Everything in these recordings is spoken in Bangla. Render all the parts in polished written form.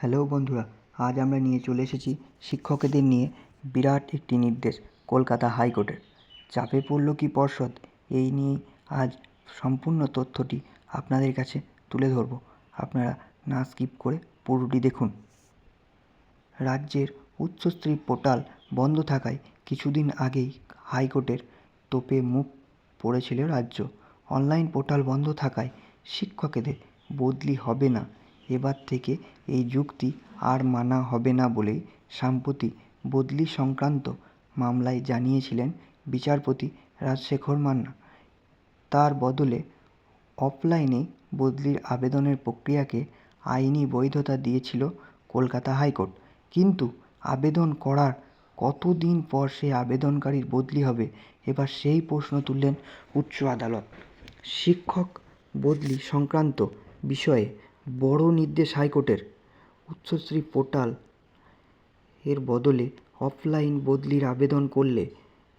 হ্যালো বন্ধুরা, আজ আমরা নিয়ে চলে এসেছি শিক্ষকদের নিয়ে বিরাট একটি নির্দেশ কলকাতা হাইকোর্টের। চাপে পড়ল কি পর্ষদ, এই নিয়েই আজ সম্পূর্ণ তথ্যটি আপনাদের কাছে তুলে ধরব। আপনারা না স্কিপ করে পুরোটি দেখুন। রাজ্যের উচ্চস্তরী পোর্টাল বন্ধ থাকায় কিছুদিন আগেই হাইকোর্টের তোপে মুখ পড়েছিল রাজ্য। অনলাইন পোর্টাল বন্ধ থাকায় শিক্ষকদের বদলি হবে না, এবার থেকে এই যুক্তি আর মানা হবে না বলেই সাম্প্রতি বদলি সংক্রান্ত মামলায় জানিয়েছিলেন বিচারপতি রাজশেখর মান্না। তার বদলে অফলাইনে বদলির আবেদনের প্রক্রিয়াকে আইনি বৈধতা দিয়েছিল কলকাতা হাইকোর্ট। কিন্তু আবেদন করার কতদিন পর সে আবেদনকারীর বদলি হবে, এবার সেই প্রশ্ন তুললেন উচ্চ আদালত। শিক্ষক বদলি সংক্রান্ত বিষয়ে বড় নির্দেশ হাইকোর্টের। উচ্চশ্রী পোর্টাল এর বদলে অফলাইন বদলির আবেদন করলে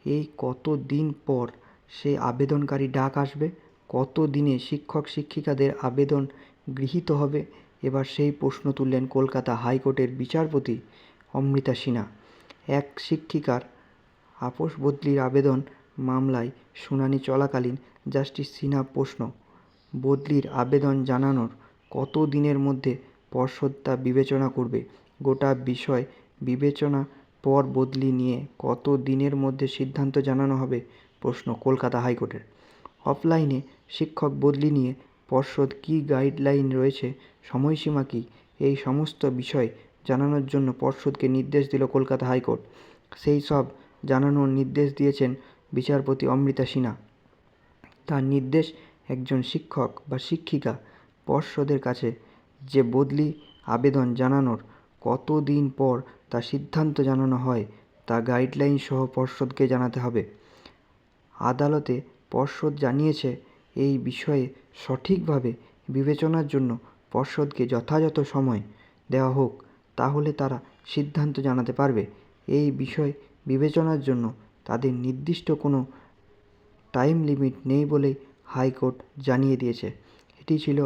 এই কত দিন পর সে আবেদনকারী ডাক আসবে, কত দিনে শিক্ষক শিক্ষিকাদের আবেদন গৃহীত হবে, এবার সেই প্রশ্ন তুললেন কলকাতা হাইকোর্টের বিচারপতি অমৃতা সিনহা। এক শিক্ষিকার আপোষ বদলির আবেদন মামলায় শুনানি চলাকালীন জাস্টিস সিনহা প্রশ্ন, বদলির আবেদন জানানোর কত দিনের মধ্যে পর্ষদ তা বিবেচনা করবে? গোটা বিষয় বিবেচনা পর বদলি নিয়ে কত দিনের মধ্যে সিদ্ধান্ত জানানো হবে? প্রশ্ন কলকাতা হাইকোর্টের। অফলাইনে শিক্ষক বদলি নিয়ে পর্ষদ কী গাইডলাইন রয়েছে, সময়সীমা কী, এই সমস্ত বিষয় জানানোর জন্য পর্ষদকে নির্দেশ দিল কলকাতা হাইকোর্ট। সেই সব জানানোর নির্দেশ দিয়েছেন বিচারপতি অমৃতা সিনহা। তার নির্দেশ, একজন শিক্ষক বা শিক্ষিকা পর্ষদের কাছে যে বদলি আবেদন জানানোর কত দিন পর তা সিদ্ধান্ত জানানো হয়, তা গাইডলাইন সহ পর্ষদকে জানাতে হবে। আদালতে পর্ষদ জানিয়েছে, এই বিষয়ে সঠিকভাবে বিবেচনার জন্য পর্ষদকে যথাযথ সময় দেওয়া হোক, তাহলে তারা সিদ্ধান্ত জানাতে পারবে। এই বিষয় বিবেচনার জন্য তাদের নির্দিষ্ট কোনো টাইম লিমিট নেই বলেই হাইকোর্ট জানিয়ে দিয়েছে। এটি ছিল